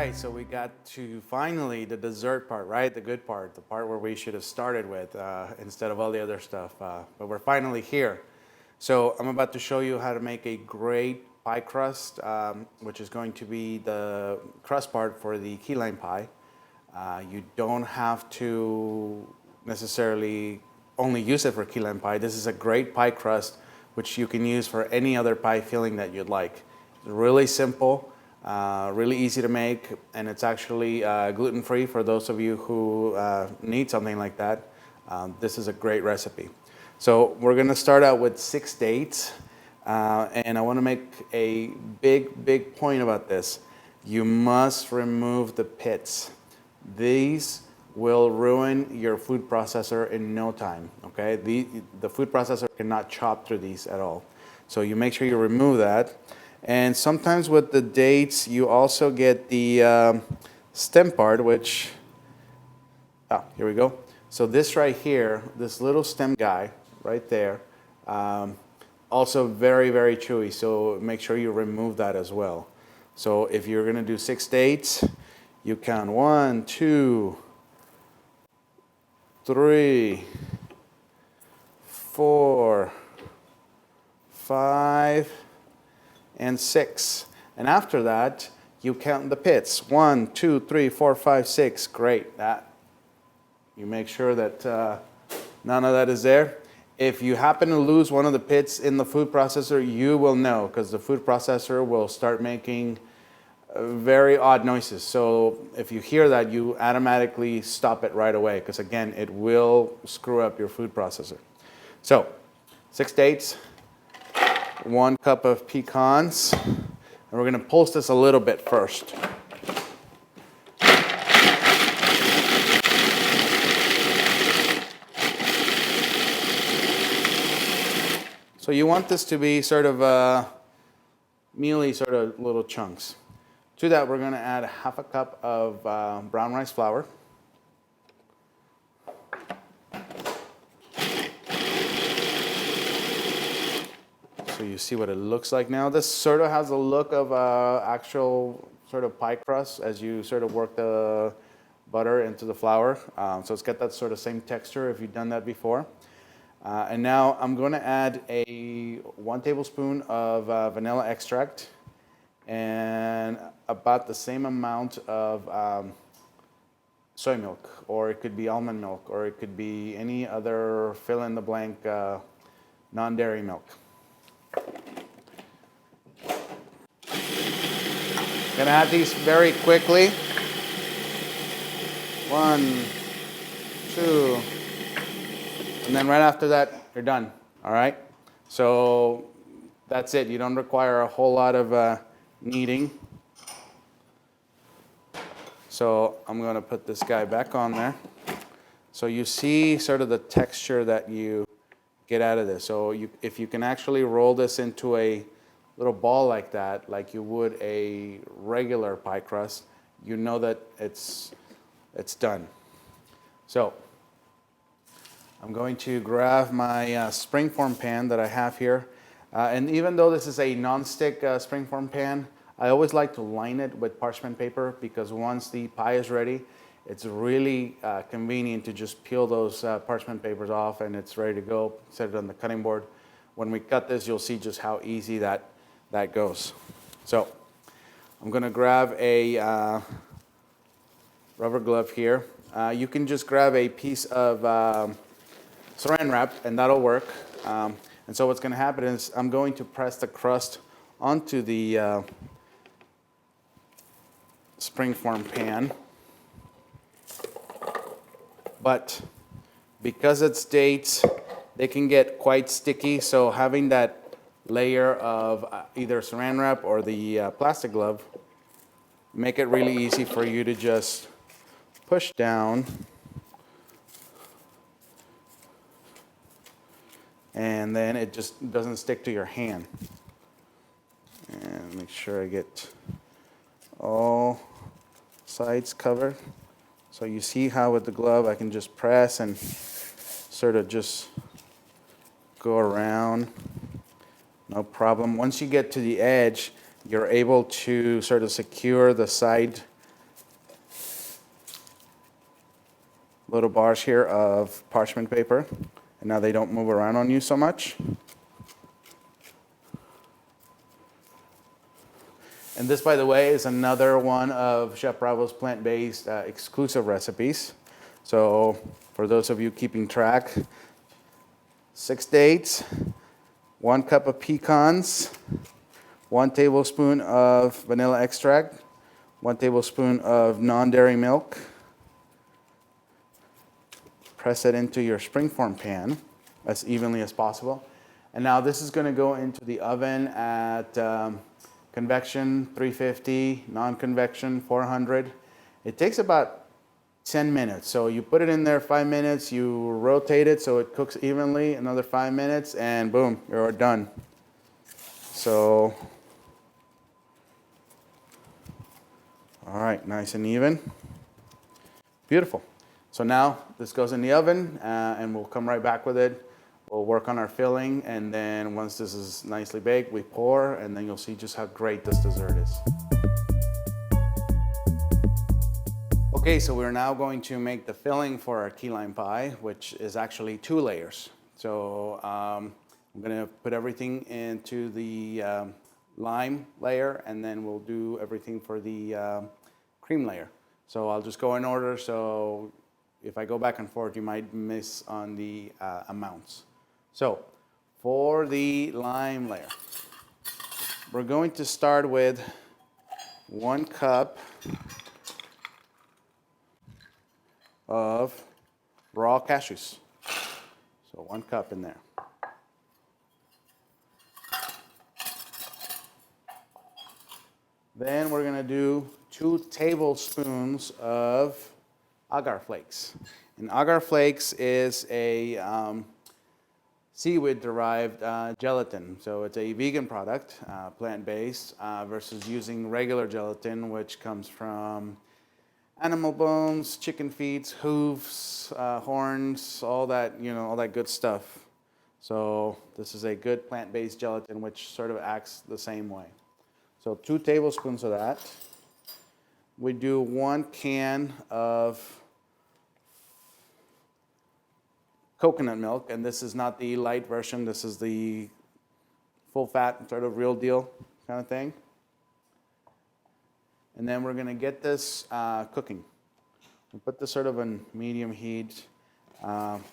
right, so we got to finally the dessert part, right? The good part, the part where we should have started with instead of all the other stuff. But we're finally here. So I'm about to show you how to make a great pie crust, which is going to be the crust part for the key lime pie. You don't have to necessarily only use it for key lime pie. This is a great pie crust, which you can use for any other pie filling that you'd like. It's really simple. Really easy to make, and it's actually gluten-free for those of you who need something like that. This is a great recipe. So we're going to start out with 6 dates, and I want to make a big point about this. You must remove the pits. These will ruin your food processor in no time, okay? The food processor cannot chop through these at all. So you make sure you remove that. And sometimes with the dates, you also get the stem part, which, here we go. So this right here, this little stem guy right there, also very chewy. So make sure you remove that as well. So if you're gonna do 6 dates, you count 1, 2, 3, 4, 5, and 6. And after that, you count the pits. 1, 2, 3, 4, 5, 6. Great. That you make sure that none of that is there. If you happen to lose one of the pits in the food processor, you will know, because the food processor will start making very odd noises. So if you hear that, you automatically stop it right away, because again, it will screw up your food processor. So 6 dates. 1 cup of pecans, and we're going to pulse this a little bit first. So you want this to be sort of mealy, sort of little chunks. To that, we're going to add 1/2 cup of brown rice flour. So you see what it looks like now. This sort of has a look of actual sort of pie crust as you sort of work the butter into the flour. So it's got that sort of same texture if you've done that before. And now I'm going to add 1 tablespoon of vanilla extract and about the same amount of soy milk, or it could be almond milk, or it could be any other fill-in-the-blank non-dairy milk. Gonna add these very quickly. 1, 2, and then right after that, you're done. All right. So that's it. You don't require a whole lot of kneading. So I'm gonna put this guy back on there. So you see sort of the texture that you get out of this. So if you can actually roll this into a little ball like that, like you would a regular pie crust, you know that it's done. So I'm going to grab my springform pan that I have here. And even though this is a non-stick springform pan, I always like to line it with parchment paper, because once the pie is ready, it's really convenient to just peel those parchment papers off and it's ready to go. Set it on the cutting board. When we cut this, you'll see just how easy that goes. So I'm going to grab a rubber glove here. You can just grab a piece of saran wrap and that'll work. And so what's going to happen is I'm going to press the crust onto the springform pan. But because it's dates, they can get quite sticky. So having that layer of either saran wrap or the plastic glove make it really easy for you to just push down and then it just doesn't stick to your hand. And make sure I get all sides covered. So you see how with the glove I can just press and sort of just go around, no problem. Once you get to the edge, you're able to sort of secure the side little bars here of parchment paper, and now they don't move around on you so much. And this, by the way, is another one of Chef Bravo's plant-based exclusive recipes. So for those of you keeping track, 6 dates, 1 cup of pecans, 1 tablespoon of vanilla extract, 1 tablespoon of non-dairy milk. Press it into your springform pan as evenly as possible. And now this is going to go into the oven at convection 350, non-convection 400. It takes about 10 minutes. So you put it in there 5 minutes, you rotate it so it cooks evenly, another 5 minutes, and boom, you're done. So, all right, nice and even. Beautiful. So now this goes in the oven and we'll come right back with it. We'll work on our filling, and then once this is nicely baked, we pour, and then you'll see just how great this dessert is. Okay, so we're now going to make the filling for our key lime pie, which is actually 2 layers. So I'm going to put everything into the lime layer, and then we'll do everything for the cream layer. So I'll just go in order, so if I go back and forth, you might miss on the amounts. So for the lime layer, we're going to start with 1 cup of raw cashews. So 1 cup in there. Then we're going to do 2 tablespoons of agar flakes. And agar flakes is a seaweed-derived gelatin. So it's a vegan product, plant-based, versus using regular gelatin, which comes from animal bones, chicken feet, hooves, horns, all that, all that good stuff. So this is a good plant-based gelatin, which sort of acts the same way. So 2 tablespoons of that. We do 1 can of coconut milk, and this is not the light version, this is the full fat, sort of real deal kind of thing. And then we're going to get this cooking. We put this sort of on medium heat. And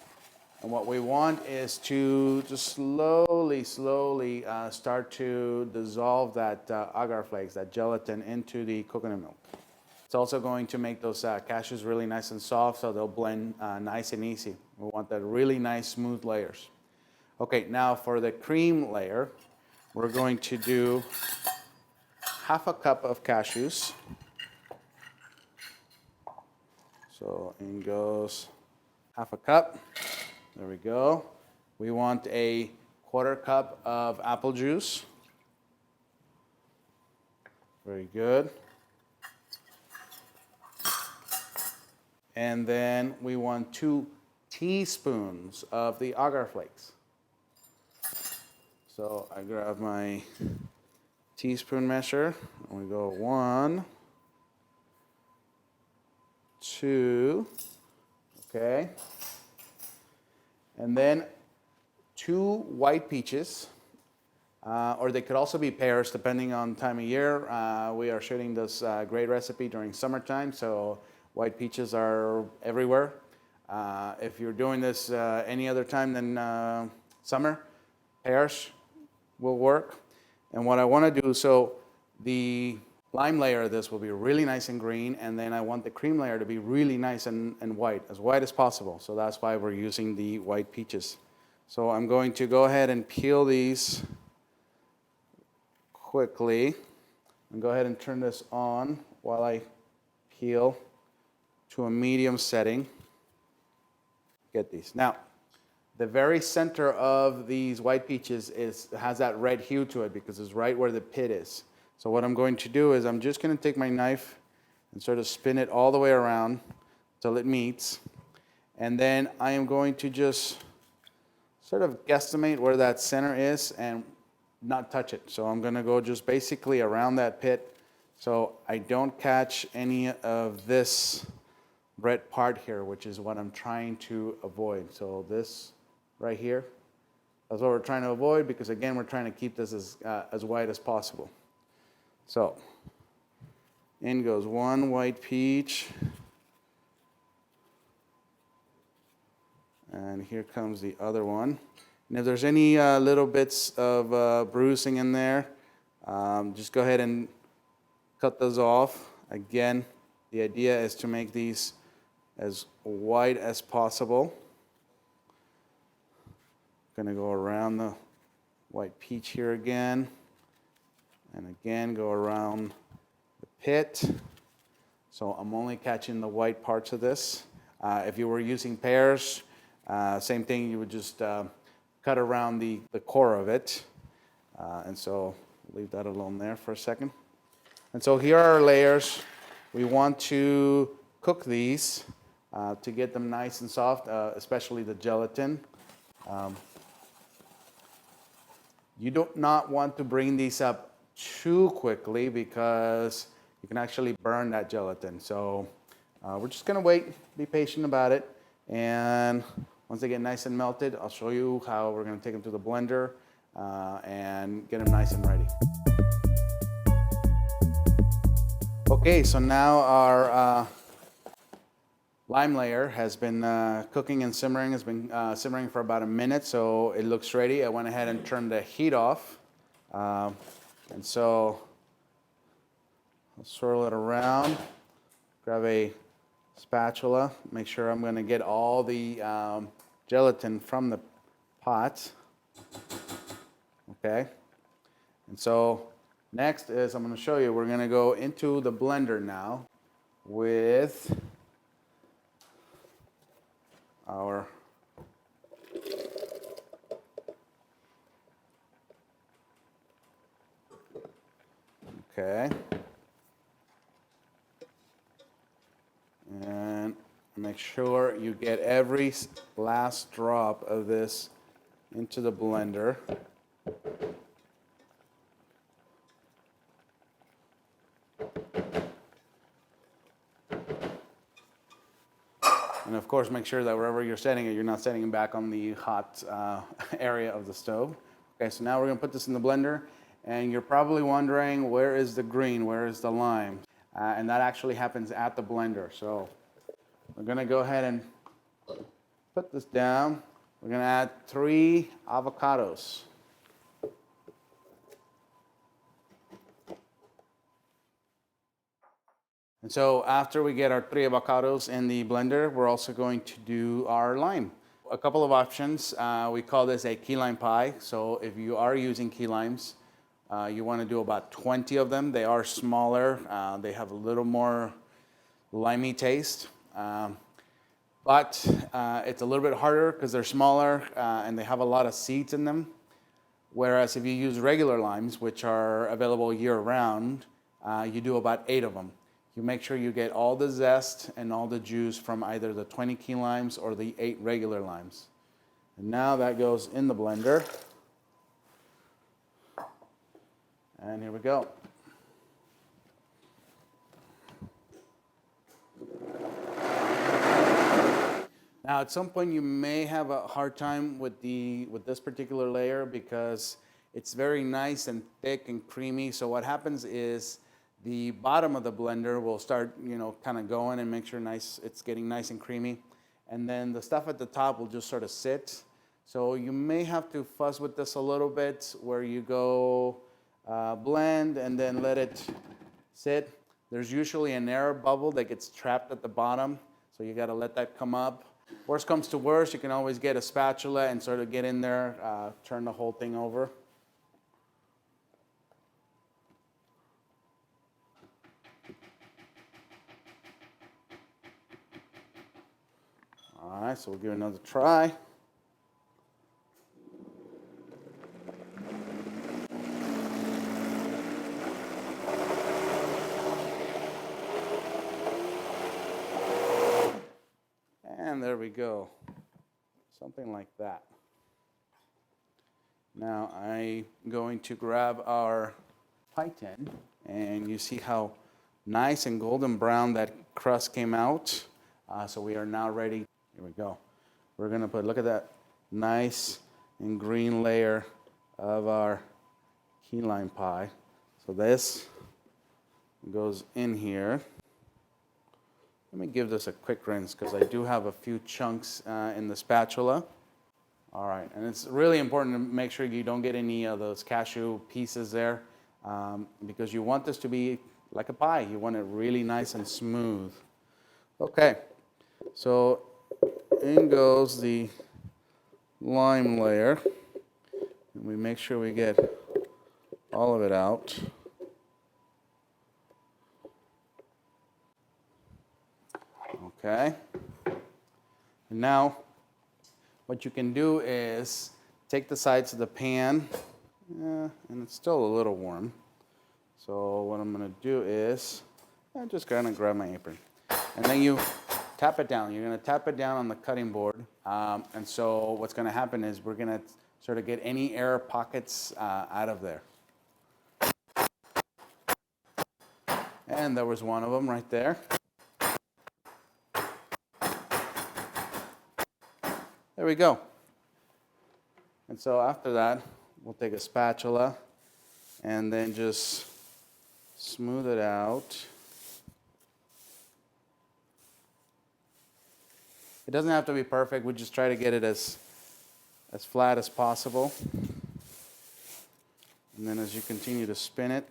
what we want is to just slowly start to dissolve that agar flakes, that gelatin, into the coconut milk. It's also going to make those cashews really nice and soft, so they'll blend nice and easy. We want that really nice, smooth layers. Okay, now for the cream layer, we're going to do 1/2 cup of cashews. So in goes 1/2 cup. There we go. We want a 1/4 cup of apple juice. Very good. And then we want 2 teaspoons of the agar flakes. So I grab my teaspoon measure, and we go 1, 2, okay. And then 2 white peaches, or they could also be pears depending on time of year. We are shooting this great recipe during summertime, so white peaches are everywhere. If you're doing this any other time than summer, pears will work. And what I want to do, so the lime layer of this will be really nice and green, and then I want the cream layer to be really nice and white as possible. So that's why we're using the white peaches. So I'm going to go ahead and peel these quickly. And go ahead and turn this on while I peel to a medium setting. Get these. Now, the very center of these white peaches has that red hue to it because it's right where the pit is. So what I'm going to do is I'm just going to take my knife and sort of spin it all the way around till it meets. And then I am going to just sort of guesstimate where that center is and not touch it. So I'm going to go just basically around that pit so I don't catch any of this red part here, which is what I'm trying to avoid. So this right here, that's what we're trying to avoid, because again, we're trying to keep this as white as possible. So in goes one white peach. And here comes the other one. And if there's any little bits of bruising in there, just go ahead and cut those off. Again, the idea is to make these as white as possible. I'm going to go around the white peach here again. And again, go around the pit. So I'm only catching the white parts of this. If you were using pears, same thing, you would just cut around the core of it. And so leave that alone there for a second. And so here are our layers. We want to cook these to get them nice and soft, especially the gelatin. You do not want to bring these up too quickly because you can actually burn that gelatin. So we're just going to wait, be patient about it. And once they get nice and melted, I'll show you how we're going to take them to the blender and get them nice and ready. Okay, so now our lime layer has been cooking and simmering. It's been simmering for about a minute, so it looks ready. I went ahead and turned the heat off. And so I'll swirl it around, grab a spatula, make sure I'm going to get all the gelatin from the pot. Okay, and so next is I'm going to show you, we're going to go into the blender now with our okay, and make sure you get every last drop of this into the blender. And of course, make sure that wherever you're setting it, you're not setting it back on the hot area of the stove. Okay, so now we're going to put this in the blender, and you're probably wondering, where is the green, where is the lime? And that actually happens at the blender. So we're going to go ahead and put this down. We're going to add 3 avocados. And so after we get our 3 avocados in the blender, we're also going to do our lime. A couple of options. We call this a key lime pie. So if you are using key limes, you want to do about 20 of them. They are smaller. They have a little more limey taste. But it's a little bit harder because they're smaller and they have a lot of seeds in them. Whereas if you use regular limes, which are available year-round, you do about 8 of them. You make sure you get all the zest and all the juice from either the 20 key limes or the 8 regular limes. And now that goes in the blender. And here we go. Now at some point you may have a hard time with this particular layer because it's very nice and thick and creamy. So what happens is the bottom of the blender will start, kind of going and make sure it's getting nice and creamy. And then the stuff at the top will just sort of sit. So you may have to fuss with this a little bit where you go blend and then let it sit. There's usually an air bubble that gets trapped at the bottom. So you got to let that come up. Worst comes to worst, you can always get a spatula and sort of get in there, turn the whole thing over. All right, so we'll give it another try. And there we go, something like that. Now I'm going to grab our pie tin, and you see how nice and golden brown that crust came out. So we are now ready. Here we go. We're gonna put, look at that nice and green layer of our key lime pie. So this goes in here. Let me give this a quick rinse because I do have a few chunks in the spatula. All right, and it's really important to make sure you don't get any of those cashew pieces there because you want this to be like a pie. You want it really nice and smooth. Okay, so in goes the lime layer. And we make sure we get all of it out. Okay. And now what you can do is take the sides of the pan, and it's still a little warm. So what I'm going to do is I'm just going to grab my apron. And then you tap it down. You're going to tap it down on the cutting board. And so what's going to happen is we're going to sort of get any air pockets out of there. And there was one of them right there. There we go. And so after that, we'll take a spatula and then just smooth it out. It doesn't have to be perfect. We just try to get it as flat as possible. And then as you continue to spin it,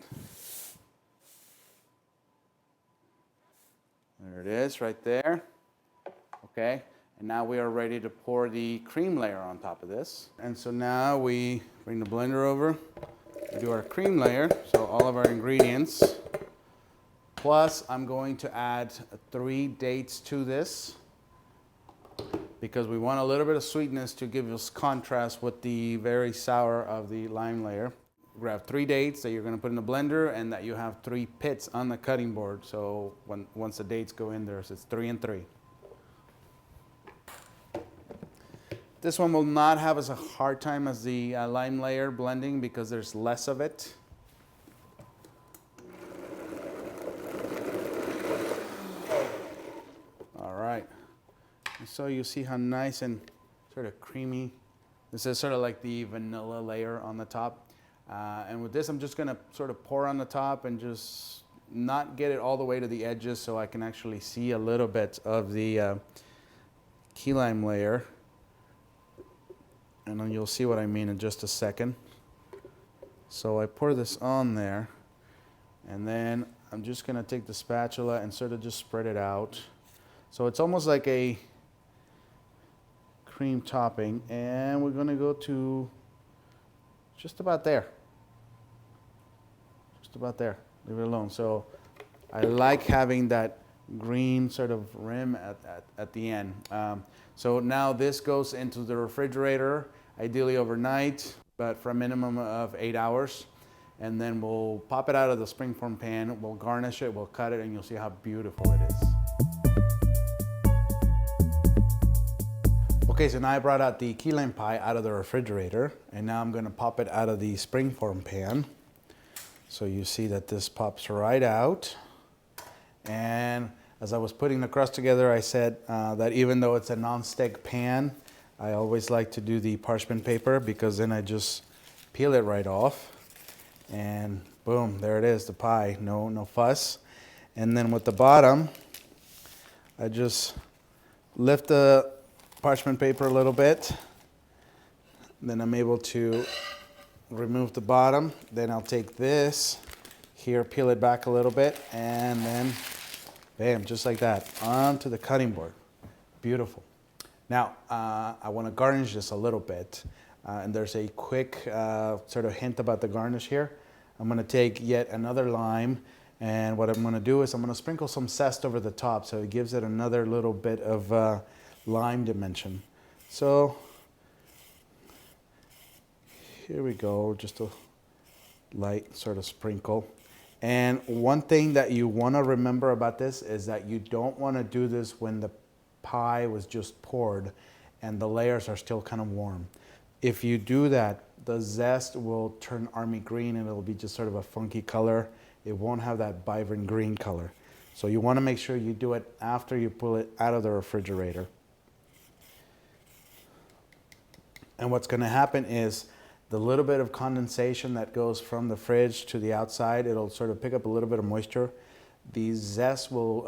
there it is right there. Okay. And now we are ready to pour the cream layer on top of this. And so now we bring the blender over, we do our cream layer, so all of our ingredients. Plus, I'm going to add 3 dates to this because we want a little bit of sweetness to give us contrast with the very sour of the lime layer. Grab 3 dates that you're going to put in the blender and that you have 3 pits on the cutting board. So once the dates go in there, so it's 3 and 3. This one will not have as a hard time as the lime layer blending because there's less of it. All right. And so you see how nice and sort of creamy. This is sort of like the vanilla layer on the top. And with this, I'm just going to sort of pour on the top and just not get it all the way to the edges so I can actually see a little bit of the key lime layer. And then you'll see what I mean in just a second. So I pour this on there, and then I'm just going to take the spatula and sort of just spread it out. So it's almost like a cream topping, and we're going to go to just about there. Just about there. Leave it alone. So I like having that green sort of rim at the end. So now this goes into the refrigerator, ideally overnight, but for a minimum of 8 hours. And then we'll pop it out of the springform pan, we'll garnish it, we'll cut it, and you'll see how beautiful it is. Okay, so now I brought out the key lime pie out of the refrigerator, and now I'm going to pop it out of the springform pan. So you see that this pops right out. And as I was putting the crust together, I said that even though it's a non-stick pan, I always like to do the parchment paper because then I just peel it right off. And boom, there it is, the pie, no fuss. And then with the bottom, I just lift the parchment paper a little bit. Then I'm able to remove the bottom. Then I'll take this here, peel it back a little bit, and then bam, just like that, onto the cutting board. Beautiful. Now, I want to garnish this a little bit, and there's a quick sort of hint about the garnish here. I'm going to take yet another lime, and what I'm going to do is I'm going to sprinkle some zest over the top so it gives it another little bit of lime dimension. So here we go, just a light sort of sprinkle. And one thing that you want to remember about this is that you don't want to do this when the pie was just poured and the layers are still kind of warm. If you do that, the zest will turn army green and it'll be just sort of a funky color. It won't have that vibrant green color. So you want to make sure you do it after you pull it out of the refrigerator. And what's going to happen is the little bit of condensation that goes from the fridge to the outside, it'll sort of pick up a little bit of moisture. The zest will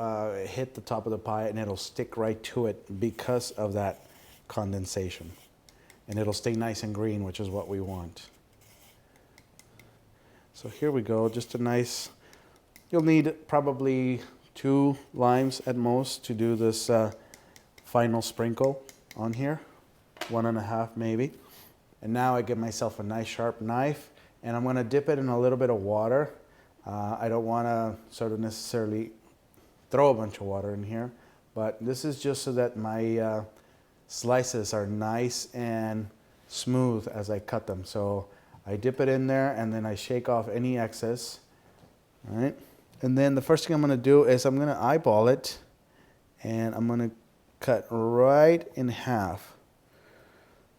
hit the top of the pie and it'll stick right to it because of that condensation. And it'll stay nice and green, which is what we want. So here we go, just a nice, you'll need probably 2 limes at most to do this final sprinkle on here, 1.5 maybe. And now I give myself a nice sharp knife and I'm going to dip it in a little bit of water. I don't want to sort of necessarily throw a bunch of water in here, but this is just so that my slices are nice and smooth as I cut them. So I dip it in there and then I shake off any excess. All right. And then the first thing I'm going to do is I'm going to eyeball it and I'm going to cut right in half.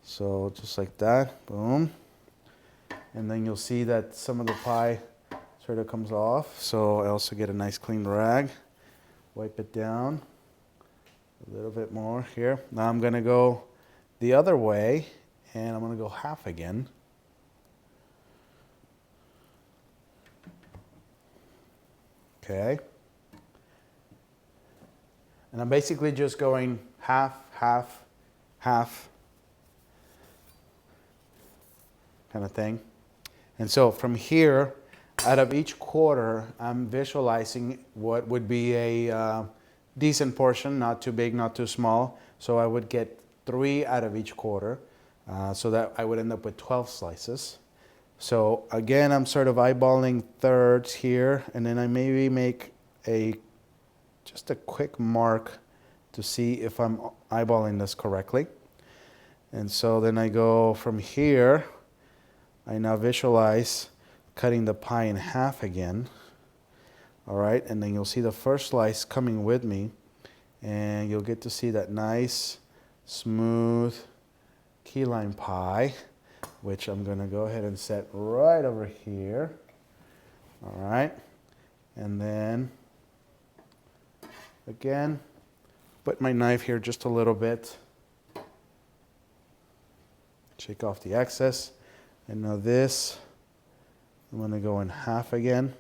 So just like that, boom. And then you'll see that some of the pie sort of comes off. So I also get a nice clean rag, wipe it down a little bit more here. Now I'm going to go the other way and I'm going to go half again. Okay. And I'm basically just going half, half, half kind of thing. And so from here, out of each quarter, I'm visualizing what would be a decent portion, not too big, not too small. So I would get 3 out of each quarter, so that I would end up with 12 slices. So again, I'm sort of eyeballing thirds here, and then I maybe make just a quick mark to see if I'm eyeballing this correctly. And so then I go from here, I now visualize cutting the pie in half again. All right, and then you'll see the first slice coming with me, and you'll get to see that nice, smooth key lime pie, which I'm going to go ahead and set right over here. All right, and then again, put my knife here just a little bit, shake off the excess, and now this, I'm going to go in half again.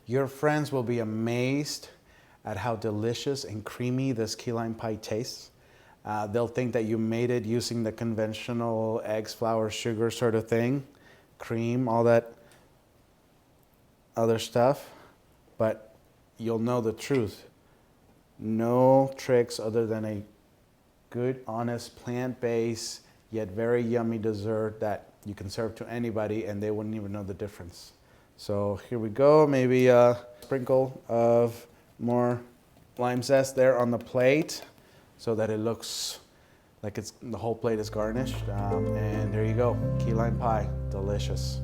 Your friends will be amazed at how delicious and creamy this key lime pie tastes. They'll think that you made it using the conventional eggs, flour, sugar sort of thing, cream, all that other stuff, but you'll know the truth. No tricks other than a good, honest, plant-based, yet very yummy dessert that you can serve to anybody and they wouldn't even know the difference. So here we go, maybe a sprinkle of more lime zest there on the plate so that it looks like the whole plate is garnished. And there you go, key lime pie, delicious.